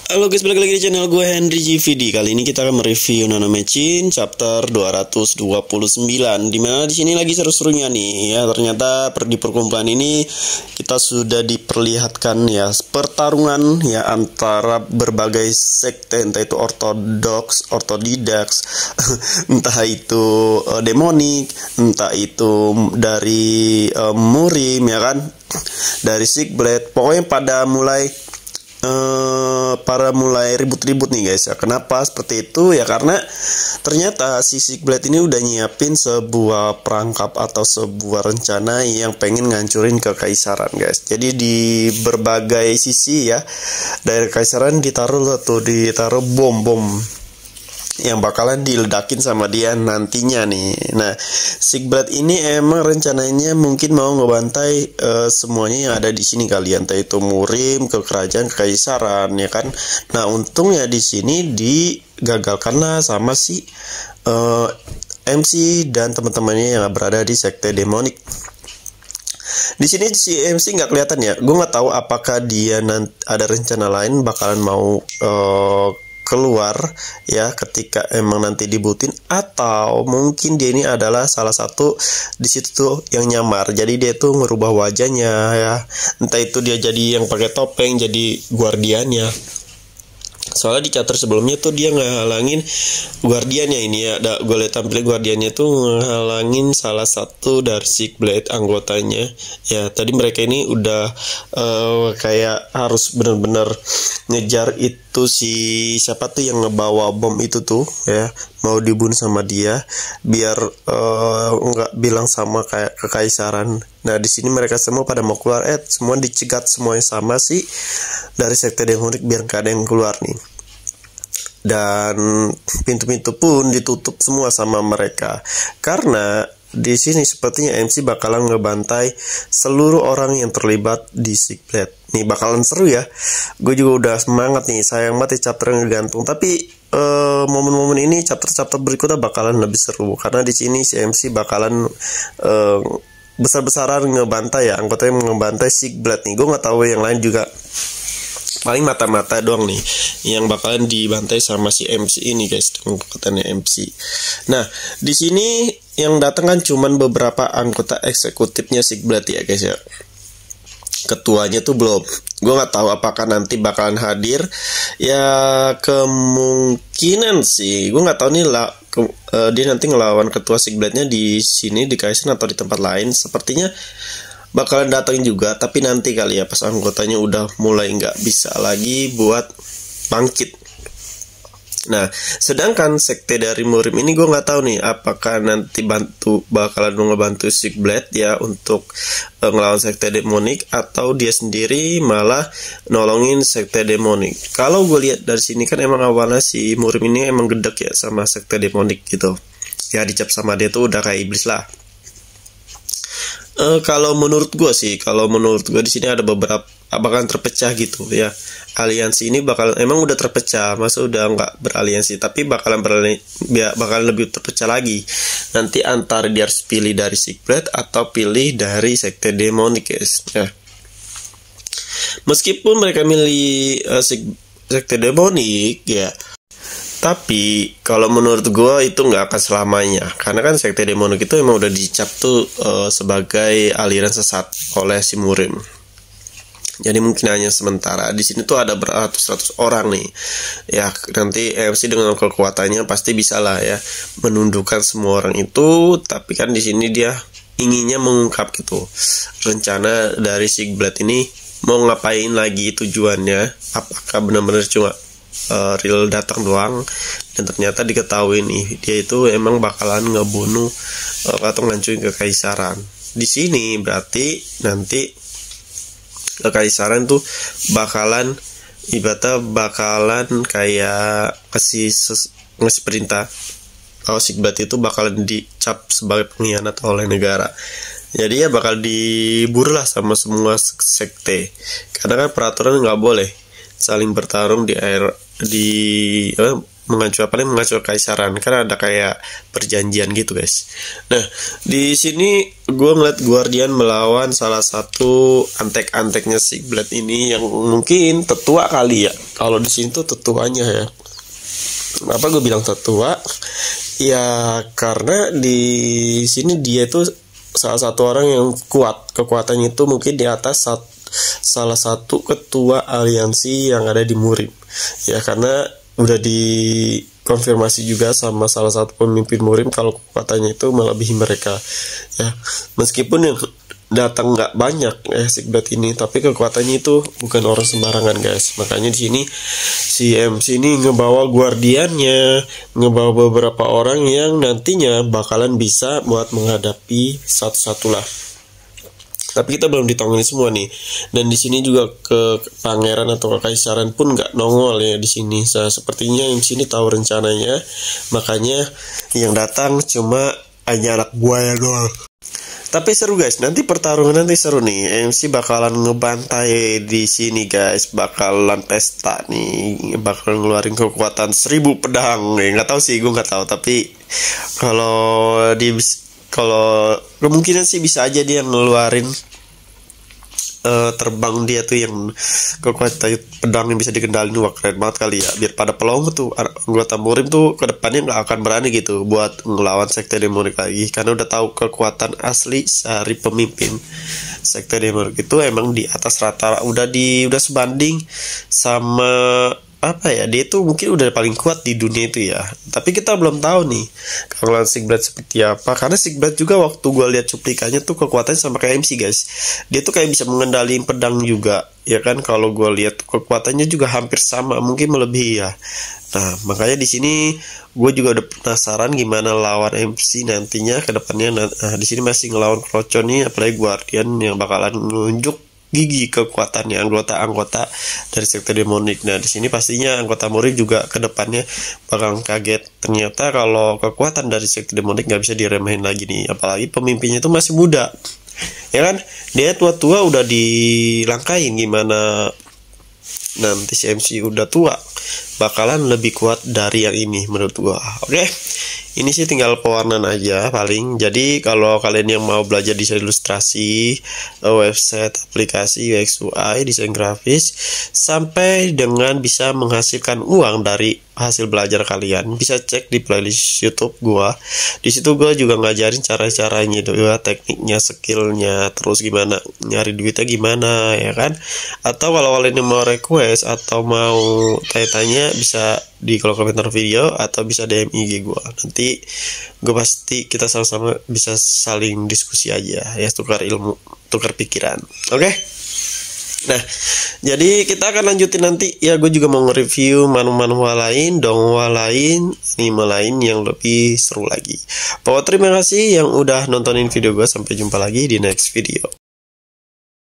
Halo guys, balik lagi di channel gue Henry GVD. Kali ini kita akan mereview Nanomachine chapter 229. Dimana di sini lagi seru-serunya nih ya. Ternyata di perkumpulan ini kita sudah diperlihatkan ya pertarungan ya antara berbagai sekte, entah itu ortodoks, ortodidaks, entah itu demonik, entah itu dari murim ya kan, dari Sigblade. Pokoknya pada mulai ribut-ribut nih guys ya. Kenapa seperti itu ya? Karena ternyata si Sigblade ini udah nyiapin sebuah perangkap atau sebuah rencana yang pengen ngancurin kekaisaran guys. Jadi di berbagai sisi ya dari kekaisaran ditaruh bom yang bakalan diledakin sama dia nantinya nih. Nah, Sigblade ini emang rencananya mungkin mau ngebantai semuanya yang ada di sini kalian, entah itu murim ke kerajaan kekaisaran ya kan. Nah, untungnya di sini digagalkanlah sama si MC dan teman-temannya yang berada di sekte demonik. Di sini si MC nggak kelihatan ya. Gue nggak tahu apakah dia nanti ada rencana lain bakalan mau keluar ya ketika emang nanti dibutin, atau mungkin dia ini adalah salah satu di situ tuh yang nyamar. Jadi dia tuh ngerubah wajahnya ya. Entah itu dia jadi yang pakai topeng jadi guardiannya. Soalnya di chapter sebelumnya tuh dia ngehalangin guardiannya ini ya. Gue lihat tampilnya guardiannya tuh ngehalangin salah satu dari Sigblade anggotanya. Ya tadi mereka ini udah kayak harus benar-benar ngejar itu si siapa tuh yang ngebawa bom itu tuh ya, mau dibunuh sama dia biar nggak bilang sama kayak kekaisaran. Nah di sini mereka semua pada mau keluar, semua dicegat semuanya sama sih dari sekte demonik biar nggak ada yang keluar nih. Dan pintu-pintu pun ditutup semua sama mereka karena di sini sepertinya MC bakalan ngebantai seluruh orang yang terlibat di Sigblade. Nih bakalan seru ya. Gue juga udah semangat nih. Sayang banget chapter yang gantung. Tapi momen-momen ini chapter-chapter berikutnya bakalan lebih seru karena di sini si MC bakalan besar-besaran ngebantai ya, anggotanya ngebantai Sigblade nih. Gue nggak tahu yang lain juga. Paling mata-mata doang nih yang bakalan dibantai sama si MC ini guys, dengan kekuatannya MC. Nah di sini yang datang kan cuman beberapa anggota eksekutifnya Sigblade ya guys ya. Ketuanya tuh belum. Gue nggak tahu apakah nanti bakalan hadir. Ya kemungkinan sih. Gue nggak tahu nih lah. Dia nanti ngelawan ketua Sigblade-nya di sini di Kaizen atau di tempat lain. Sepertinya bakalan datang juga, tapi nanti kali ya pas anggotanya udah mulai nggak bisa lagi buat bangkit. Nah, sedangkan sekte dari murim ini gue nggak tahu nih apakah nanti bakalan ngebantu Sigblade ya untuk ngelawan sekte demonik, atau dia sendiri malah nolongin sekte demonik. Kalau gue lihat dari sini kan emang awalnya si murim ini emang gedek ya sama sekte demonik gitu. Ya dicap sama dia tuh udah kayak iblis lah. Kalau menurut gue di sini ada beberapa bakalan terpecah gitu ya. Aliansi ini emang udah terpecah, masa udah nggak beraliansi, tapi bakalan lebih terpecah lagi. Nanti antara dia harus pilih dari Sigblade atau pilih dari sekte demonik guys. Ya. Meskipun mereka milih sekte demonik ya, tapi kalau menurut gue itu nggak akan selamanya, karena kan sekte demonik itu emang udah dicap tuh sebagai aliran sesat oleh si murim. Jadi mungkin hanya sementara. Di sini tuh ada beratus-ratus orang nih. Ya nanti MC dengan kekuatannya pasti bisa lah ya menundukkan semua orang itu. Tapi kan di sini dia inginnya mengungkap gitu rencana dari Sigblade ini mau ngapain lagi, tujuannya apakah benar-benar cuma real datang doang, dan ternyata diketahui nih dia itu emang bakalan ngebunuh atau ngancurin kekaisaran. Di sini berarti nanti kekaisaran tuh bakalan kayak ngasih perintah kalau Sigblade itu bakalan dicap sebagai pengkhianat oleh negara. Jadi ya bakal diburu lah sama semua sekte, karena kan peraturan nggak boleh saling bertarung mengacu apa nih, mengacu kekaisaran, karena ada kayak perjanjian gitu guys. Nah di sini gue ngeliat Guardian melawan salah satu antek-anteknya Sigblade ini yang mungkin tetua kali ya. Kalau di sini tuh tetuanya ya. Kenapa gue bilang tetua? Ya karena di sini dia tuh salah satu orang yang kuat, kekuatannya itu mungkin di atas salah satu ketua aliansi yang ada di Murim. Ya karena udah dikonfirmasi juga sama salah satu pemimpin Murim kalau kekuatannya itu melebihi mereka. Ya meskipun yang datang nggak banyak Sigblade ini, tapi kekuatannya itu bukan orang sembarangan guys. Makanya di sini si MC ini ngebawa Guardiannya, ngebawa beberapa orang yang nantinya bakalan bisa buat menghadapi satu-satu lah. Tapi kita belum ditongolin semua nih. Dan di sini juga ke pangeran atau kekaisaran pun nggak nongol ya di sini. Sepertinya MC ini tahu rencananya, makanya yang datang cuma hanya anak buaya doang. Tapi seru guys, nanti pertarungan nanti seru nih. MC bakalan ngebantai di sini guys, bakalan pesta nih, bakalan ngeluarin kekuatan 1000 pedang. Nggak tahu sih, gue nggak tahu. Tapi kalau kemungkinan sih bisa aja dia ngeluarin terbang dia tuh yang kekuatan pedang yang bisa dikendalin. Wah keren banget kali ya, biar pada pelongo tuh anggota Murim tuh kedepannya nggak akan berani gitu buat ngelawan sekte demonik lagi, karena udah tahu kekuatan asli dari pemimpin sekte demonik itu emang di atas rata, udah sebanding sama apa ya, dia itu mungkin udah paling kuat di dunia itu ya. Tapi kita belum tahu nih kalau Sigblade seperti apa, karena Sigblade juga waktu gue lihat cuplikannya tuh kekuatannya sama kayak MC guys. Dia tuh kayak bisa mengendalikan pedang juga ya kan. Kalau gue lihat kekuatannya juga hampir sama, mungkin melebihi ya. Nah makanya di sini gue juga udah penasaran gimana lawan MC nantinya ke depannya. Nah di sini masih ngelawan Kroco nih, apalagi Guardian yang bakalan menunjuk gigi kekuatannya anggota-anggota dari sekte demonik. Nah di sini pastinya anggota Murim juga kedepannya bakal kaget ternyata kalau kekuatan dari sekte demonik nggak bisa diremehin lagi nih, apalagi pemimpinnya itu masih muda ya kan. Dia tua-tua udah dilangkain, gimana nanti si MC udah tua bakalan lebih kuat dari yang ini menurut gua. Oke. Ini sih tinggal pewarnaan aja paling. Jadi kalau kalian yang mau belajar desain ilustrasi, website, aplikasi, UX UI, desain grafis, sampai dengan bisa menghasilkan uang dari hasil belajar kalian, bisa cek di playlist YouTube gua. Di situ gua juga ngajarin cara-caranya, tekniknya, skillnya, terus gimana nyari duitnya gimana ya kan. Atau kalau kalian mau request atau mau tanya-tanya bisa di kolom komentar video atau bisa DM IG gue. Nanti gue pasti kita sama-sama bisa saling diskusi aja ya, tukar ilmu, tukar pikiran. Oke? Nah, jadi kita akan lanjutin nanti ya. Gue juga mau nge-review manual lain, dongwa lain, anime lain yang lebih seru lagi. Pokoknya terima kasih yang udah nontonin video gue. Sampai jumpa lagi di next video.